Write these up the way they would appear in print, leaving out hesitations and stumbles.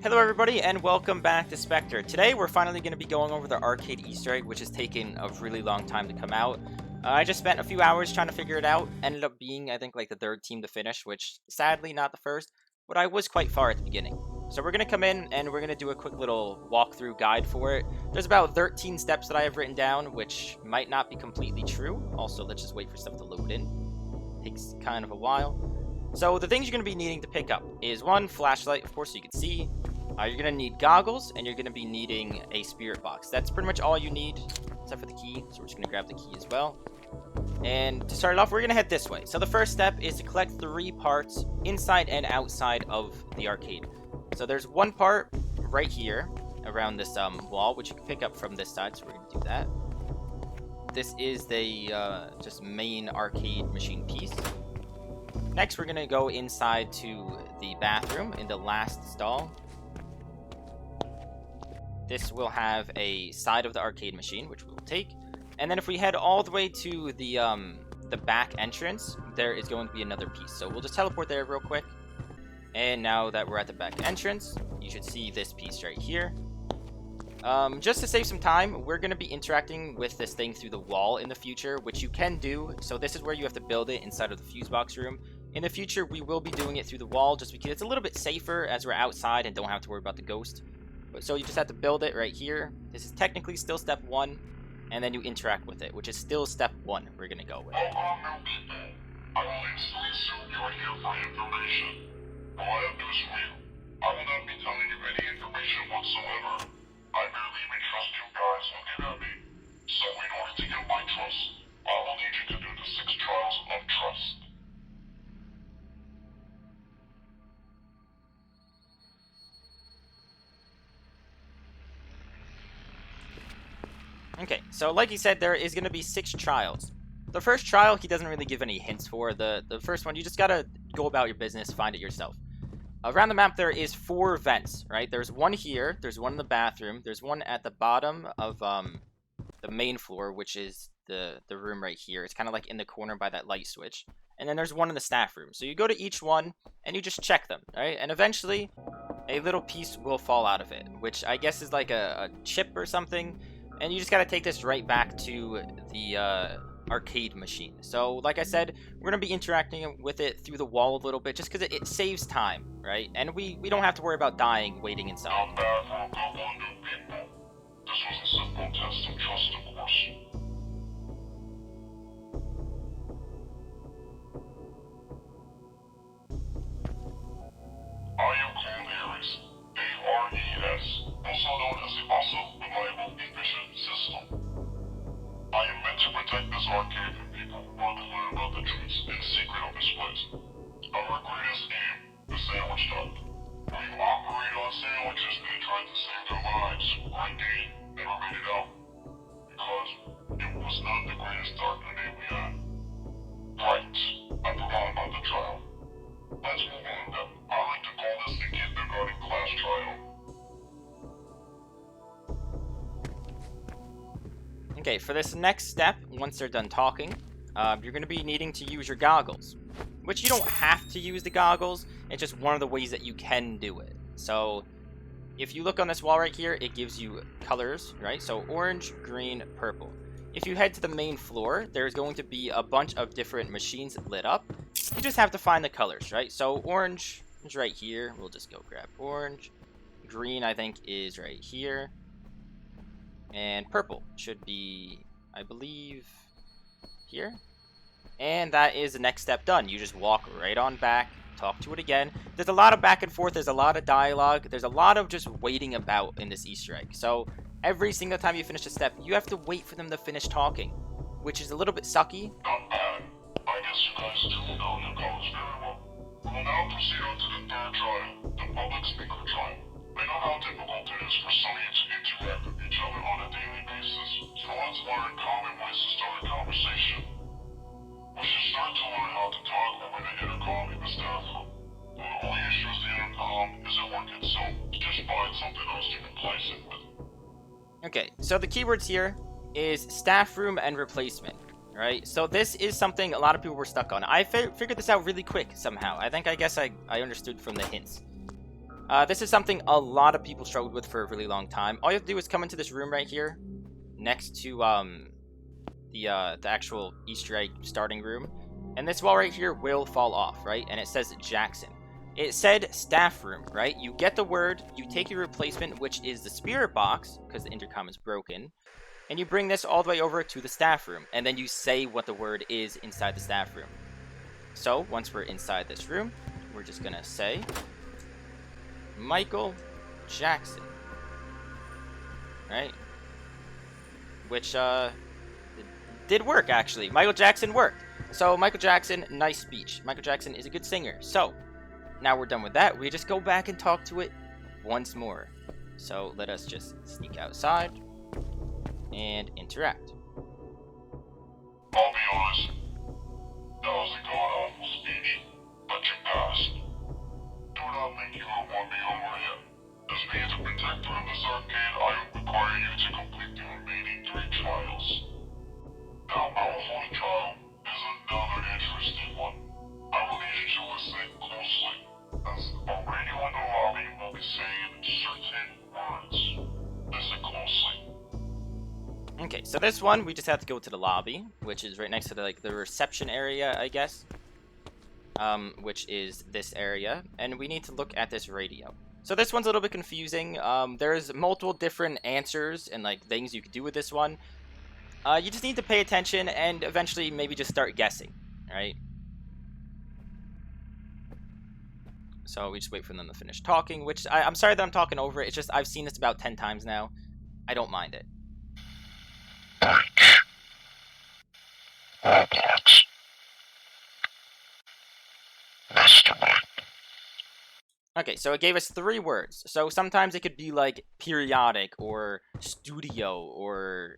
Hello everybody and welcome back to Specter. Today we're finally going to be going over the arcade Easter egg, which has taken a really long time to come out. I just spent a few hours trying to figure it out. Ended up being, I think, like the third team to finish, which sadly not the first, but I was quite far at the beginning. So we're going to come in and we're going to do a quick little walkthrough guide for it. There's about 13 steps that I have written down, which might not be completely true. Also, let's just wait for stuff to load in. Takes kind of a while. So the things you're going to be needing to pick up is one, flashlight, of course, so you can see. You're going to need goggles, and you're going to be needing a spirit box. That's pretty much all you need, except for the key. So we're just going to grab the key as well. And to start it off, we're going to head this way. So the first step is to collect 3 parts inside and outside of the arcade. So there's one part right here around this wall, which you can pick up from this side. So we're going to do that. This is the just main arcade machine piece. Next, we're going to go inside to the bathroom in the last stall. This will have a side of the arcade machine, which we will take. And then if we head all the way to the back entrance, there is going to be another piece. So we'll just teleport there real quick. And now that we're at the back entrance, you should see this piece right here. Just to save some time, we're going to be interacting with this thing through the wall in the future, which you can do. So this is where you have to build it inside of the fuse box room. In the future, we will be doing it through the wall just because it's a little bit safer as we're outside and don't have to worry about the ghost. So you just have to build it right here. This is technically still step 1, and then you interact with it, which is still step 1 we're going to go with. Welcome, new people. I will instantly assume you are here for information. But I have news for you. I will not be telling you any information whatsoever. I barely even trust you guys looking at me. So in order to get my trust, I will need you to do the 6 trials of trust. Okay, so like he said, there is going to be 6 trials. The first trial, he doesn't really give any hints for. The first one, you just got to go about your business, find it yourself. Around the map, there is 4 vents, right? There's one here, there's one in the bathroom, there's one at the bottom of the main floor, which is the room right here. It's kind of like in the corner by that light switch. And then there's one in the staff room. So you go to each one, and you just check them, right? And eventually, a little piece will fall out of it, which I guess is like a chip or something. And you just got to take this right back to the arcade machine. So, like I said, we're going to be interacting with it through the wall a little bit just because it saves time, right? And we don't have to worry about dying waiting inside. Not bad for a couple of new people. This was a simple test of trust, of course. I am called A.R.E.S. A.R.E.S. Also known as the Awesome, Reliable, Efficient System. I am meant to protect this arcade from people who want to learn about the truths and secret of this place. Our greatest game, the sandwich duck. We operate on sandwiches and tried to save their lives. Our game never made it out. Because it was not the greatest darker day we had. Right, I forgot about the trial. Let's move on then. I like to call this the kindergarten class trial. Okay, for this next step, once they're done talking, you're going to be needing to use your goggles. Which you don't have to use the goggles, it's just one of the ways that you can do it. So, if you look on this wall right here, it gives you colors, right? So, orange, green, purple. If you head to the main floor, there's going to be a bunch of different machines lit up. You just have to find the colors, right? So, orange is right here. We'll just go grab orange. Green, I think, is right here. And purple should be, I believe, here. And that is the next step done. You just walk right on back, talk to it again. There's a lot of back and forth. There's a lot of dialogue. There's a lot of just waiting about in this Easter egg. So every single time you finish a step, you have to wait for them to finish talking, which is a little bit sucky. Not bad. I guess you guys do know your goals very well. We will now proceed on to the 3rd trial, the public speaker trial. I know how difficult it is for some of you to interact with each other on a daily basis, so let's learn common ways to start a conversation. We should start to learn how to talk over the intercom in the staff room. The only issue is the intercom isn't working, so just find something else to replace it with. Okay, so the keywords here is staff room and replacement. Right, so this is something a lot of people were stuck on. I figured this out really quick somehow. I guess I understood from the hints. This is something a lot of people struggled with for a really long time. All you have to do is come into this room right here, next to the actual Easter egg starting room, and this wall right here will fall off, right? And it says Jackson. It said staff room, right? You get the word, you take your replacement, which is the spirit box, because the intercom is broken, and you bring this all the way over to the staff room, and then you say what the word is inside the staff room. So once we're inside this room, we're just gonna say Michael Jackson, right? Which did work, actually. Michael Jackson worked. So Michael Jackson, nice speech. Michael Jackson is a good singer. So now we're done with that. We just go back and talk to it once more. So let us just sneak outside and interact. I'll be honest, that was a god-awful speech, but you passed. Do not think you have won me over yet. As me as a protector of this arcade, I require you to complete the remaining 3 trials. Now, our fourth trial is another interesting one. I will need you to listen closely, as a radio in the lobby will be saying certain words. Listen closely. Okay, so this one, we just have to go to the lobby, which is right next to the reception area, I guess. Which is this area, and we need to look at this radio. So this one's a little bit confusing. There's multiple different answers and like things you could do with this one. You just need to pay attention and eventually maybe just start guessing, right? So we just wait for them to finish talking, which I'm sorry that I'm talking over it. It's just I've seen this about 10 times now. I don't mind it. Roblox. Mastermind. Okay, so it gave us 3 words. So sometimes it could be like periodic or studio or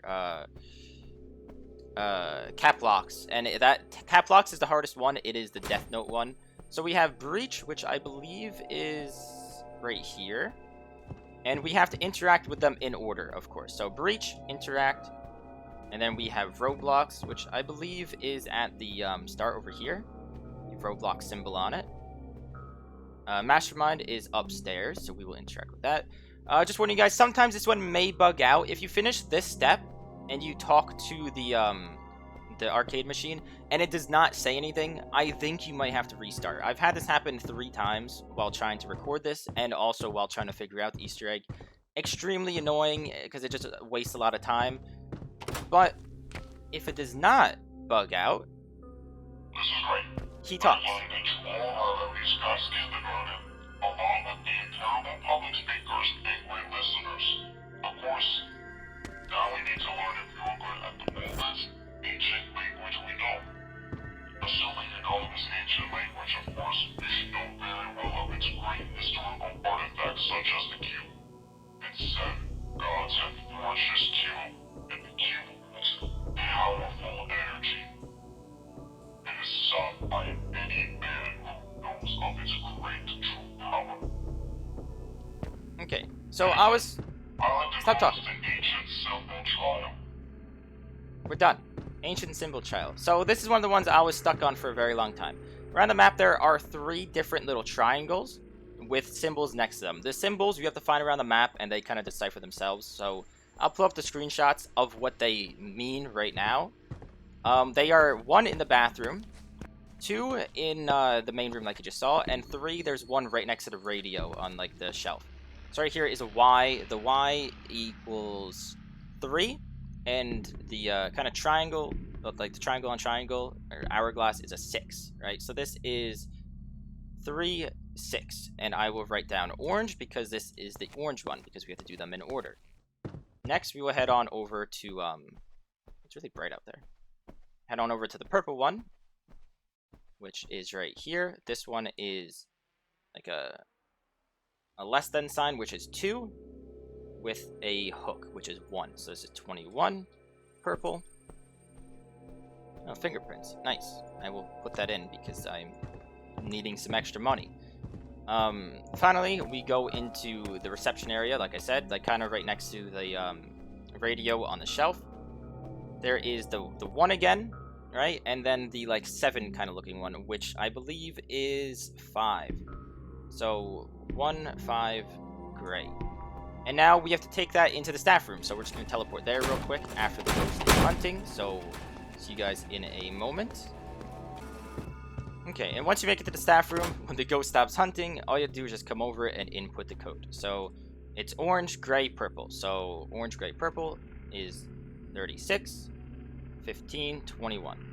cap locks, and that cap locks is the hardest one. It is the Death Note one. So we have breach, which I believe is right here, and we have to interact with them in order, of course. So breach, interact, and then we have Roblox, which I believe is at the start over here. The Roblox symbol on it. Mastermind is upstairs, so we will interact with that. Just warning you guys, sometimes this one may bug out. If you finish this step and you talk to the arcade machine and it does not say anything, I think you might have to restart. I've had this happen 3 times while trying to record this and also while trying to figure out the Easter egg. Extremely annoying because it just wastes a lot of time. But if it does not bug out, This is great. he talks. I learned that you all have at least got kindergarten, along with the terrible public speakers and great listeners. Of course, now we need to learn if you are good at the oldest ancient language we know. Assuming you know this ancient language, of course, you should know very well of its great historical artifacts such as the cube. It said gods had forged this cube, and the cube was powerful energy. It is sung by any man who knows of its great true power. Okay, so I was... Stop talking. The ancient symbol trial. We're done. Ancient symbol trial. So this is one of the ones I was stuck on for a very long time. Around the map there are 3 different little triangles with symbols next to them. The symbols you have to find around the map and they kind of decipher themselves. So I'll pull up the screenshots of what they mean right now. They are 1 in the bathroom, 2 in the main room like you just saw, and 3 there's 1 right next to the radio on like the shelf. So right here is a Y. The Y equals 3, and the kind of triangle, like the triangle on triangle or hourglass, is a 6, right? So this is 3, 6, and I will write down orange because this is the orange one because we have to do them in order. Next, we will head on over to it's really bright out there. Head on over to the purple one, which is right here. This one is like a less than sign, which is 2, with a hook, which is 1. So this is 21, purple. Oh, fingerprints, nice. I will put that in because I'm needing some extra money. Finally, we go into the reception area, like I said, like kind of right next to the radio on the shelf. There is the 1 again, right? And then the like 7 kind of looking one, which I believe is 5. So 1, 5, gray. And now we have to take that into the staff room. So we're just going to teleport there real quick after the ghost is hunting. So see you guys in a moment. Okay, and once you make it to the staff room, when the ghost stops hunting, all you have to do is just come over and input the code. So it's orange, gray, purple. So orange, gray, purple is 36, 15, 21.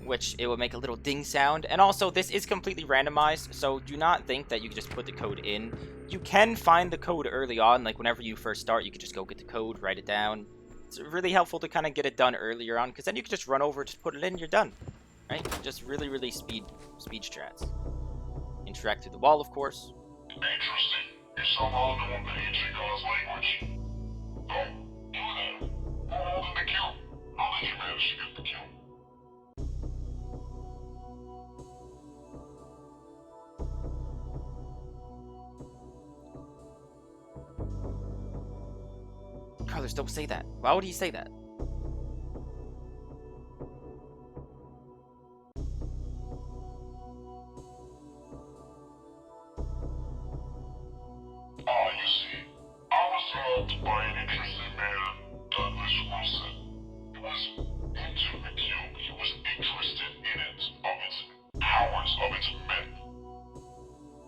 Which it will make a little ding sound. And also, this is completely randomized, so do not think that you can just put the code in. You can find the code early on, like whenever you first start, you can just go get the code, write it down. It's really helpful to kind of get it done earlier on, because then you can just run over, just put it in, you're done. Right? Just really speed strats. Interact through the wall, of course. Interesting. You somehow know the ancient God's language. Don't do that. Who holding the cube? How did you manage to get the cube? Carlos, don't say that. Why would he say that? You see, I was helped by an interesting man, Douglas Wilson. He was into the cube. He was interested in it, of its powers, of its myth.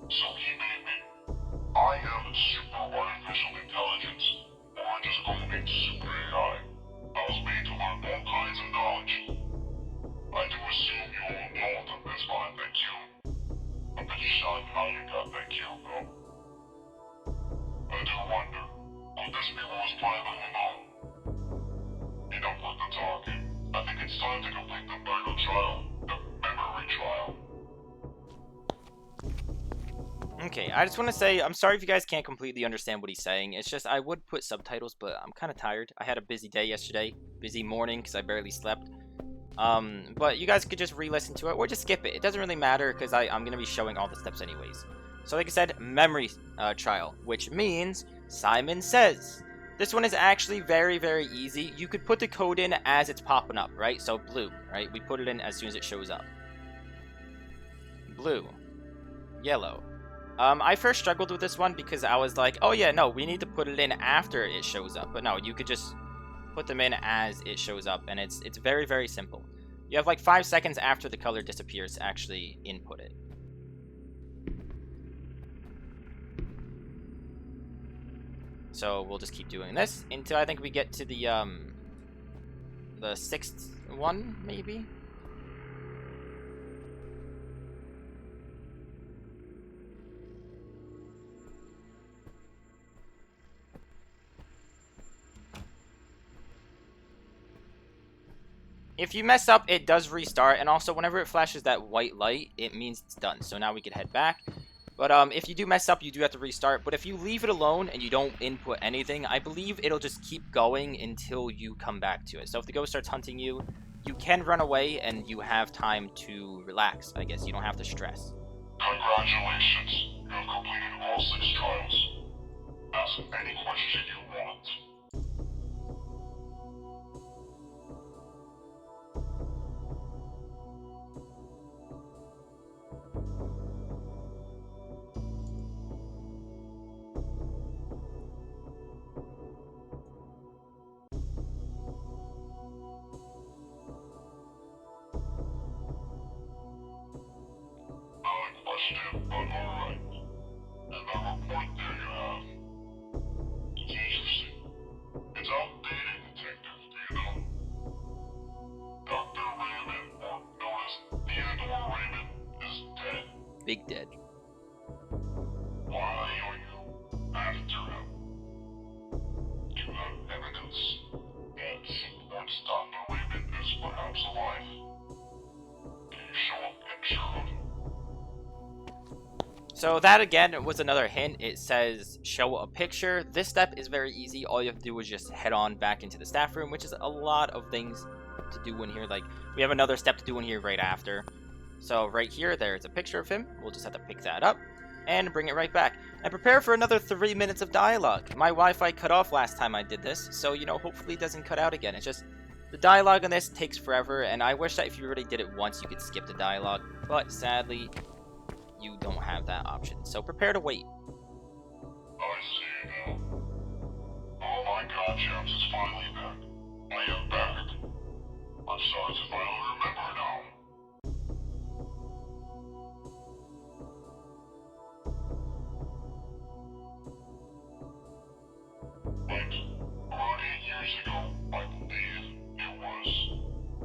So he made me. I am super artificial intelligence, or just call me super AI. I was made to learn all kinds of knowledge. I do assume you all know what the myths behind that cube. I bet you shocked how you got that cube, though. I do wonder, could this be what was playing the hang on? Enough with the talking. I think it's time to complete the final trial, the memory trial. Okay, I just want to say, I'm sorry if you guys can't completely understand what he's saying. It's just, I would put subtitles, but I'm kind of tired. I had a busy day yesterday, busy morning, because I barely slept. But you guys could just re-listen to it, or just skip it. It doesn't really matter, because I'm going to be showing all the steps anyways. So like I said, memory trial, which means Simon Says. This one is actually very easy. You could put the code in as it's popping up, right? So blue, right? We put it in as soon as it shows up. Blue. Yellow. I first struggled with this one because I was like, oh yeah, no, we need to put it in after it shows up. But no, you could just put them in as it shows up, and it's very simple. You have like 5 seconds after the color disappears to actually input it. So we'll just keep doing this until I think we get to the 6th one, maybe? If you mess up, it does restart, and also whenever it flashes that white light, it means it's done. So now we can head back. But if you do mess up, you do have to restart. But if you leave it alone and you don't input anything, I believe it'll just keep going until you come back to it. So if the ghost starts hunting you, you can run away and you have time to relax, I guess. You don't have to stress. Congratulations. You have completed all 6 trials. Ask any question you want. But alright. And the report there you have. It's interesting. It's outdated, Detective, do you know? Dr. Raymond, or known as Theodore Raymond, is dead. Big dead. Why are you after him? Do you have evidence that supports Dr. Raymond is perhaps alive? Can you show a picture of him? So that again was another hint. It says show a picture. This step is very easy. All you have to do is just head on back into the staff room, which is a lot of things to do in here. Like we have another step to do in here right after. So right here, there's a picture of him. We'll just have to pick that up and bring it right back. And prepare for another 3 minutes of dialogue. My Wi-Fi cut off last time I did this, so you know, hopefully it doesn't cut out again. It's just the dialogue on this takes forever, and I wish that if you already did it once, you could skip the dialogue. But sadly, you don't have that option. So prepare to wait. I see now. Oh my god, James is finally back. I am back. I'm sorry to finally remember now. But around 8 years ago, I believe it was,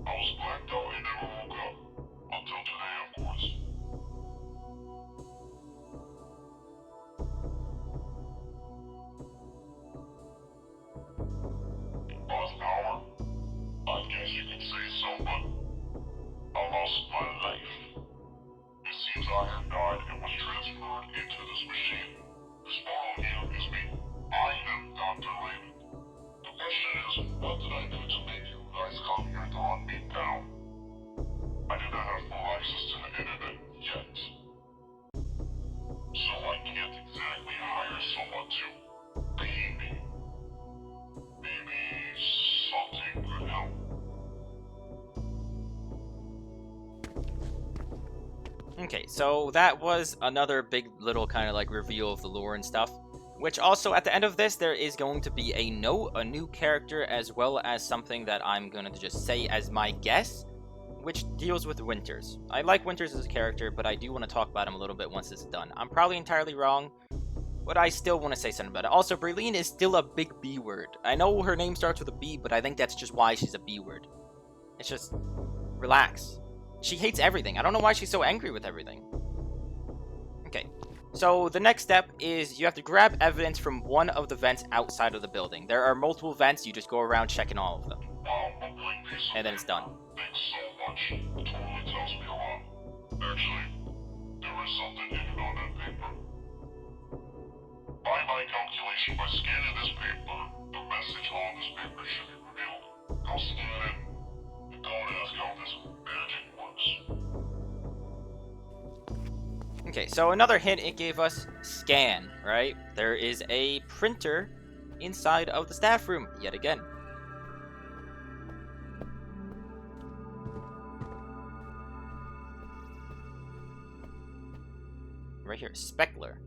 I was blacked out and never woke up. Until today, of course. Lost power? I guess you could say so, but I lost my life. It seems I have died and was transferred into this machine. This model here is me. I am Dr. Raymond. The question is, what did I do to make you guys come here to hunt me down? I did not have full access to the internet yet. So I can't exactly hire someone to pay me. Maybe something could help. Okay, so that was another big little kind of like reveal of the lore and stuff. Which also, at the end of this, there is going to be a note, a new character, as well as something that I'm going to just say as my guess, which deals with Winters. I like Winters as a character, but I do want to talk about him a little bit once it's done. I'm probably entirely wrong, but I still want to say something about it. Also, Breline is still a big B word. I know her name starts with a B, but I think that's just why she's a B word. It's just, relax. She hates everything. I don't know why she's so angry with everything. Okay, so the next step is you have to grab evidence from one of the vents outside of the building. There are multiple vents, you just go around checking all of them. And then it's done. Thanks so much. It totally tells me a lot. Actually, there was something hidden on that paper. By my calculation, by scanning this paper, the message on this paper should be revealed. I'll scan it, and don't ask how this magic works. Okay, so another hint it gave us, scan, right? There is a printer inside of the staff room, yet again. Right here, Specter.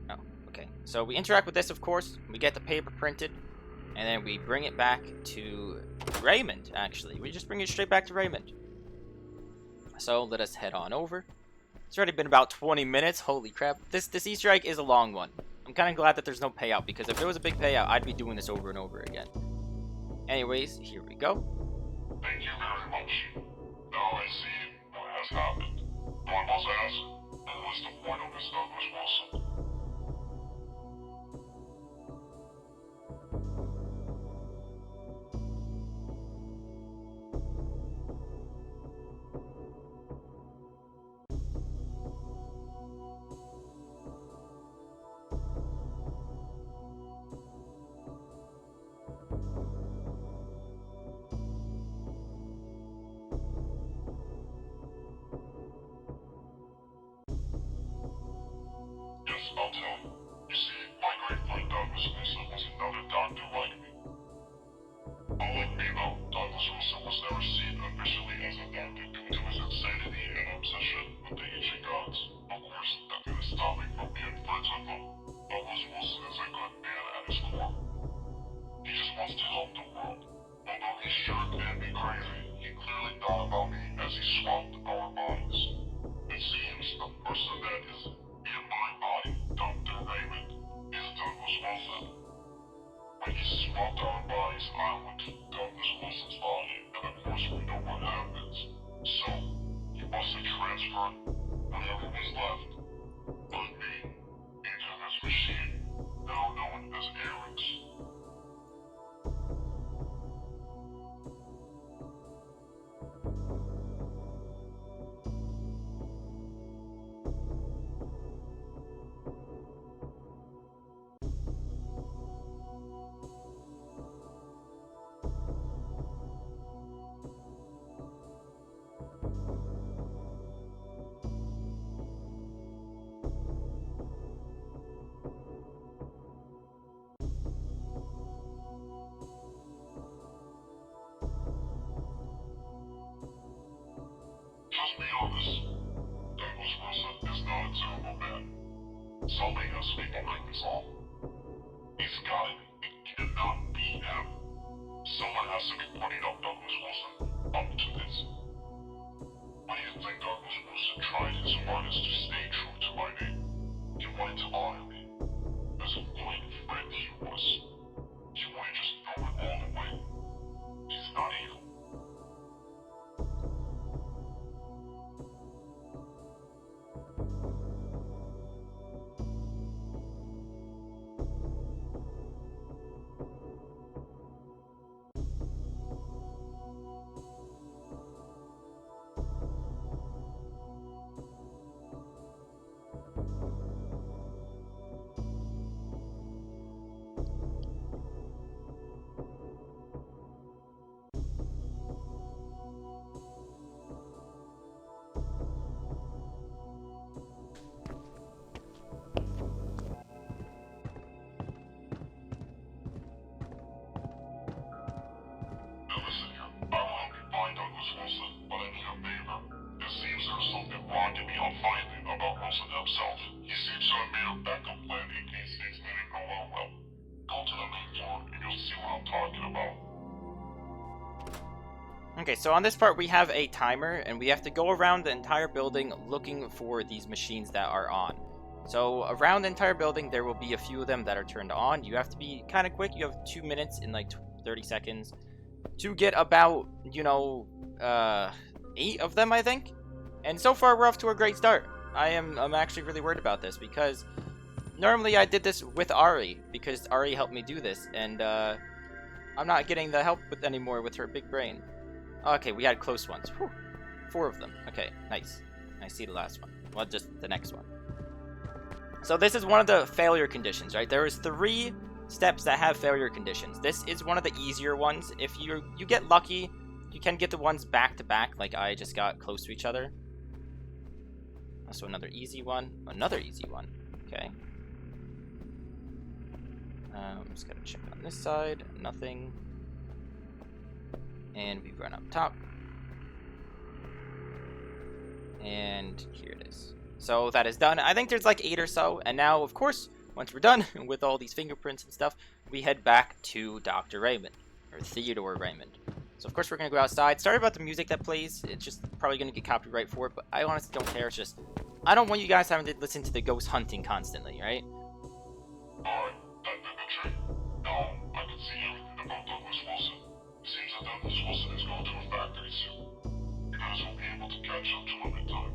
Oh, okay. So we interact with this, of course. We get the paper printed, and then we bring it back to Raymond, actually. We just bring it straight back to Raymond. So let us head on over. It's already been about 20 minutes. Holy crap. This Easter egg is a long one. I'm kind of glad that there's no payout, because if there was a big payout, I'd be doing this over and over again. Anyways, here we go. Thank you very much. Now I see what has happened. But I must ask, what is the point of this Douglas Wilson? Yes, I'll tell you. You see, my great friend Douglas Wilson was another doctor like me. Unlike me though, Douglas Wilson was never seen officially as a doctor due to his insanity and obsession with the ancient gods. Of course, that didn't stop me from being friends with him. Douglas Wilson is a good man at his core. He just wants to help the world. Although he sure can be crazy, he clearly thought about me as he swapped our bodies. It seems the person that is in my body, Dr. Raymond, is Douglas Wilson. When he swapped our bodies, I went to Douglas Wilson's body, and of course we know what happens. So, he must have transferred whatever was left of me into this machine, now known as A.R.E.S. is off. He's got it. It cannot be him. Someone has to be putting up Douglas Wilson up to this. Why do you think Douglas Wilson tried his hardest to stay true to my name? He wanted to honor me. As a good friend he was. He wouldn't just throw it all away. He's not evil. Okay, so on this part we have a timer, and we have to go around the entire building looking for these machines that are on. So around the entire building there will be a few of them that are turned on. You have to be kind of quick. You have 2 minutes and like 30 seconds to get about, 8 of them, I think. And so far we're off to a great start. I'm actually really worried about this, because normally I did this with Ari, because Ari helped me do this, and I'm not getting the help anymore with her big brain. Okay, we had close ones. Whew. 4 of them. Okay, nice. I see the last one. Well, just the next one. So this is one of the failure conditions, right? There is 3 steps that have failure conditions. This is one of the easier ones. If you get lucky, you can get the ones back to back, like I just got close to each other. Also another easy one. Another easy one. Okay. Just gotta check on this side. Nothing. And we run up top. And here it is. So that is done. I think there's like 8 or so. And now, of course, once we're done with all these fingerprints and stuff, we head back to Dr. Raymond. Or Theodore Raymond. So of course we're going to go outside. Sorry about the music that plays. It's just probably going to get copyright for it. But I honestly don't care. It's just, I don't want you guys having to listen to the ghost hunting constantly, right? Alright, that's the trick. Now, I can see everything about Douglas Wilson. It seems that Douglas Wilson is going to a factory soon. You guys will be able to catch up to him in time.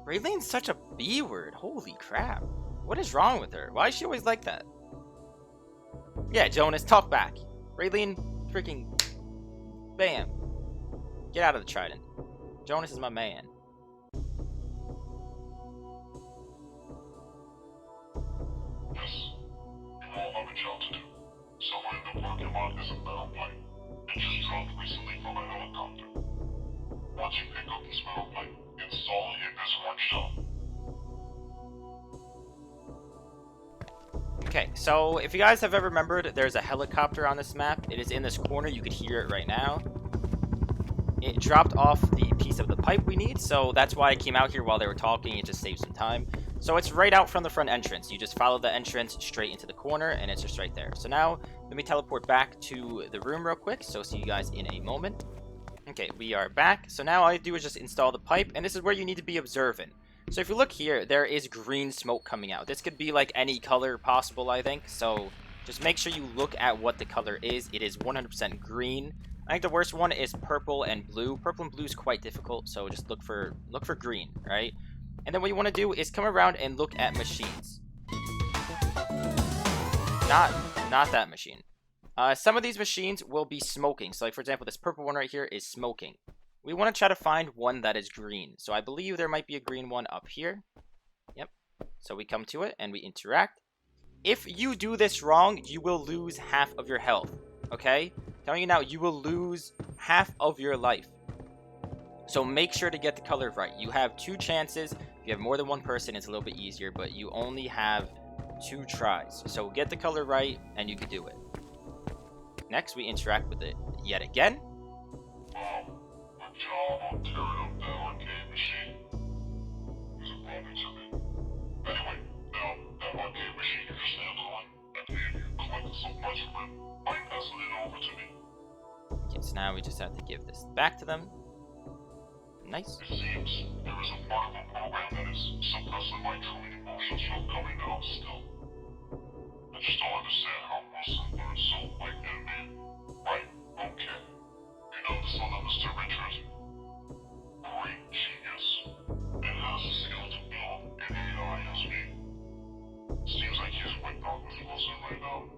Raylene's such a B word. Holy crap. What is wrong with her? Why is she always like that? Yeah, Jonas, talk back. Raylene, freaking... Bam. Get out of the trident. Jonas is my man. Yes, you all have a job to do. Somewhere in the parking lot is a metal pipe. It just dropped recently from a helicopter. Once you pick up this metal pipe, install it in this workshop. Okay, so if you guys have ever remembered, there's a helicopter on this map. It is in this corner. You could hear it right now. It dropped off the piece of the pipe we need, so that's why I came out here while they were talking. It just saved some time. So it's right out from the front entrance. You just follow the entrance straight into the corner, and it's just right there. So now, let me teleport back to the room real quick, so see you guys in a moment. Okay, we are back. So now all I do is just install the pipe, and this is where you need to be observant. So if you look here, there is green smoke coming out. This could be like any color possible, I think. So just make sure you look at what the color is. It is 100% green. I think the worst one is purple and blue. Purple and blue is quite difficult, so just look for green, right? And then what you want to do is come around and look at machines. Not that machine. Some of these machines will be smoking. So like for example, this purple one right here is smoking. We want to try to find one that is green. So I believe there might be a green one up here. Yep. So we come to it and we interact. If you do this wrong, you will lose half of your health. Okay? Telling you now, you will lose half of your life. So make sure to get the color right. You have 2 chances. If you have more than one person, it's a little bit easier, but you only have 2 tries. So get the color right and you can do it. Next, we interact with it yet again. Good job on tearing up that arcade machine. It's a bother to me. Anyway, that arcade machine you just landed on, I believe you collected so much from it. Why are you passing it over to me? Okay, so now we just have to give this back to them. Nice. It seems there is a part of a program that is suppressing my true emotions from coming out still. I just don't understand how Wilson learned so quick and then, right, okay. You know the son of Mr. Richard? Great genius. And has the skill to build an AI as me. Seems like he's with Dr. Wilson right now.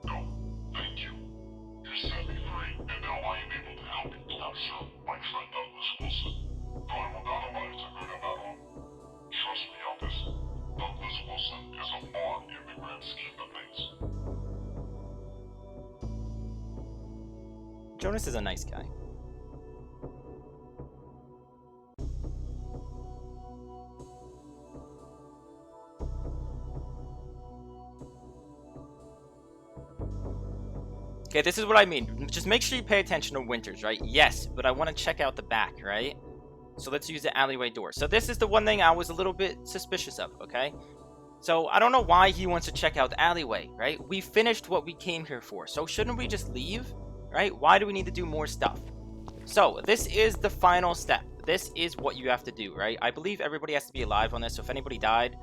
No, thank you. You set me free, and now I am able to help you capture my friend Douglas Wilson. Though I will not allow you to hurt him at all. Trust me on this. Douglas Wilson is a pawn in the grand scheme of things. Jonas is a nice guy. Okay, this is what I mean. Just make sure you pay attention to Winters, right? Yes, but I want to check out the back, right? So let's use the alleyway door. So this is the one thing I was a little bit suspicious of, okay? So I don't know why he wants to check out the alleyway, right? We finished what we came here for. So shouldn't we just leave, right? Why do we need to do more stuff? So this is the final step. This is what you have to do, right? I believe everybody has to be alive on this. So if anybody died,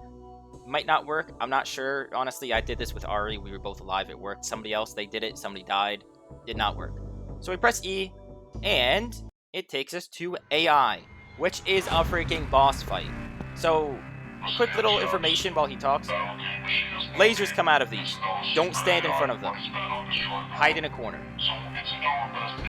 might not work. I'm not sure. Honestly, I did this with Ari. We were both alive. It worked. Somebody else, they did it. Somebody died. Did not work. So we press E, and it takes us to AI, which is a freaking boss fight. So, quick little information while he talks. Lasers come out of these. Don't stand in front of them. Hide in a corner. So it's in our best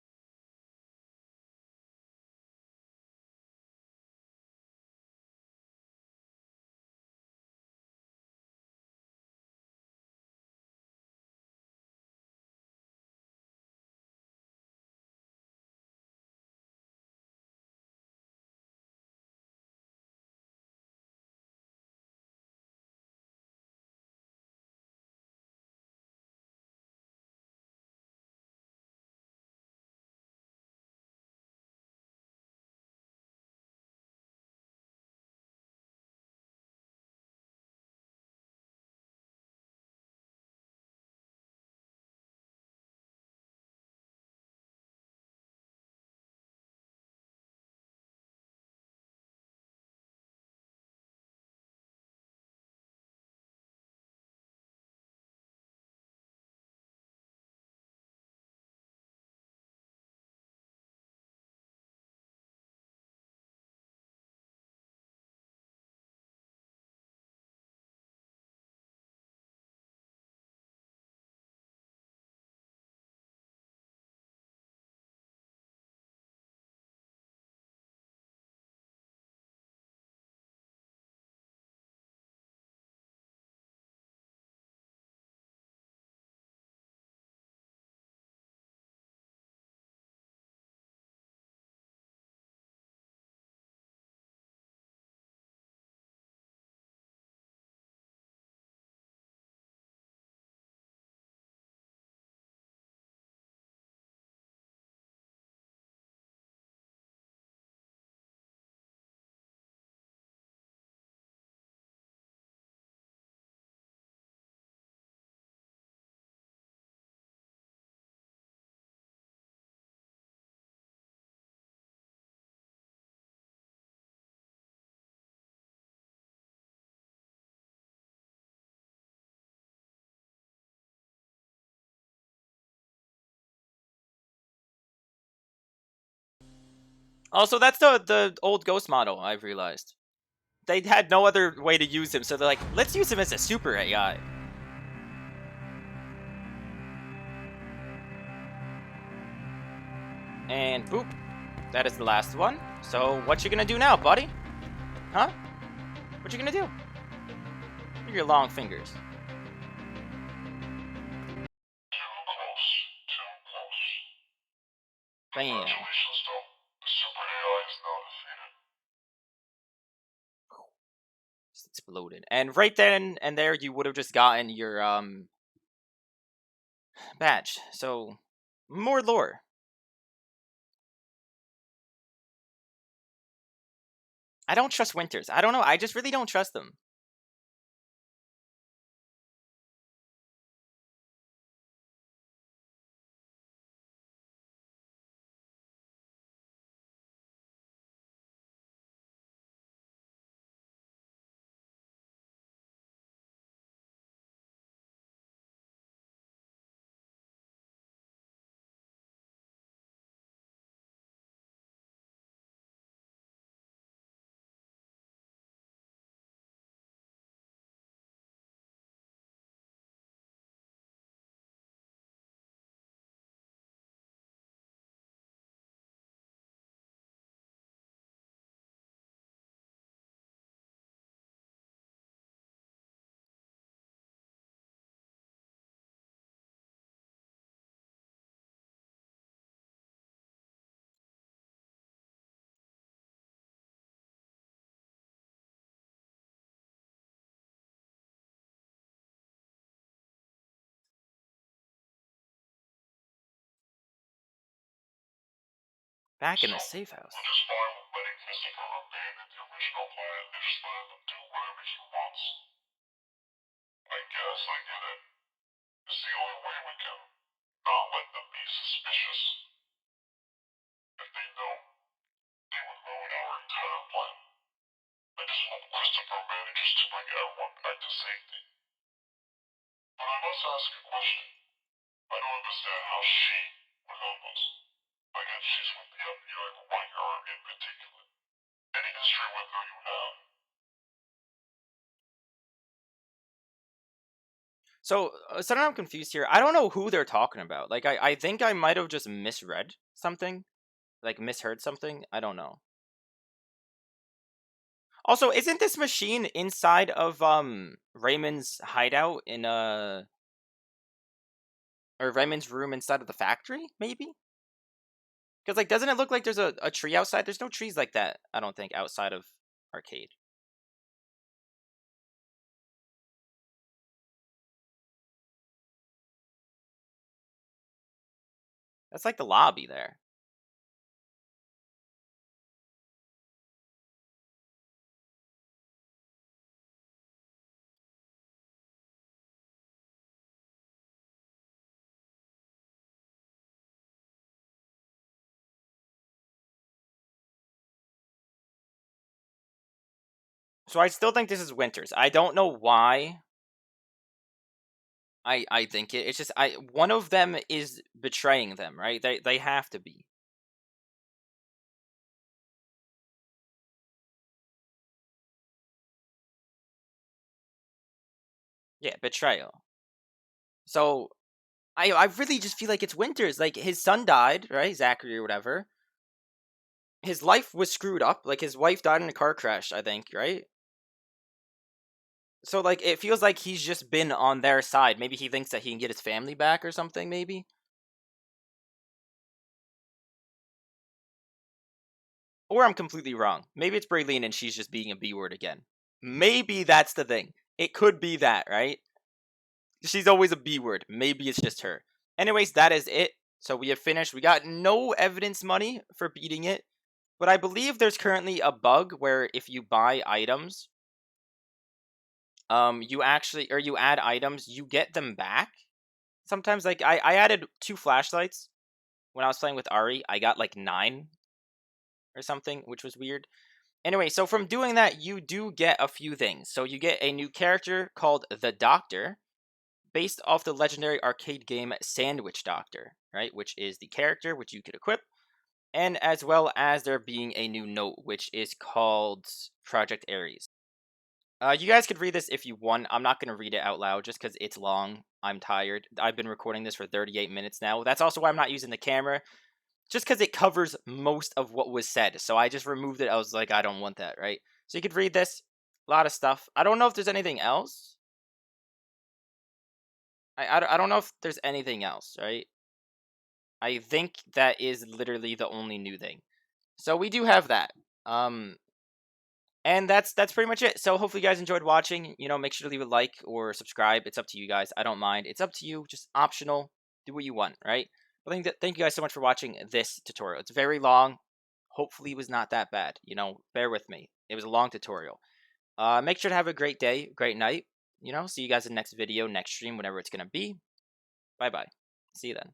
Also, that's the old Ghost model, I've realized. They had no other way to use him, so they're like, let's use him as a super AI. And boop. That is the last one. So what you gonna do now, buddy? Huh? What you gonna do? Look at your long fingers. Too close. Too close. Bam. Congratulations, though. The Super AI is now defeated. Just exploded. And right then and there, you would have just gotten your badge. So more lore. I don't trust Winters. I don't know. I just really don't trust them. Back in the safe house. Which is fine with letting Christopher abandon the original plan and just letting him do whatever he wants. I guess I get it. It's the only way we can not let them be suspicious. If they know, they would ruin our entire plan. I just hope Christopher manages to bring everyone back to safety. But I must ask a question. I don't understand how she would help us. Again, she's with the FBI, but why her in particular? Any history with her you have? So suddenly I'm confused here. I don't know who they're talking about. Like I think I might have just misread something. Like misheard something. I don't know. Also, isn't this machine inside of Raymond's hideout in or Raymond's room inside of the factory, maybe? Because like doesn't it look like there's a tree outside? There's no trees like that, I don't think, outside of arcade. That's like the lobby there. So I still think this is Winters. I don't know why I think it. It's just one of them is betraying them, right? They have to be. Yeah, betrayal. So I really just feel like it's Winters. Like his son died, right? Zachary or whatever. His life was screwed up. Like his wife died in a car crash, I think, right? So like it feels like he's just been on their side. Maybe he thinks that he can get his family back or something, maybe. Or I'm completely wrong. Maybe it's Braylene and she's just being a B word again. Maybe that's the thing. It could be that, right? She's always a B word. Maybe it's just her. Anyways, that is it. So we have finished. We got no evidence money for beating it. But I believe there's currently a bug where if you buy items, you actually, or you add items, you get them back. Sometimes, like, I added 2 flashlights when I was playing with Ari. I got, like, 9 or something, which was weird. Anyway, so from doing that, you do get a few things. So you get a new character called the Doctor, based off the legendary arcade game Sandwich Doctor, right? Which is the character which you could equip. and as well as there being a new note, which is called Project A.R.E.S. You guys could read this if you want. I'm not going to read it out loud just because it's long. I'm tired. I've been recording this for 38 minutes now. That's also why I'm not using the camera, just because it covers most of what was said. So I just removed it. I was like, I don't want that, right? So you could read this. A lot of stuff. I don't know if there's anything else. I don't know if there's anything else, right? I think that is literally the only new thing. So we do have that. And that's pretty much it. So hopefully you guys enjoyed watching. Make sure to leave a like or subscribe. It's up to you guys. I don't mind. It's up to you. Just optional. Do what you want, right? But thank you guys so much for watching this tutorial. It's very long. Hopefully it was not that bad. Bear with me. It was a long tutorial. Make sure to have a great day, great night. See you guys in the next video, next stream, whatever it's gonna be. Bye bye. See you then.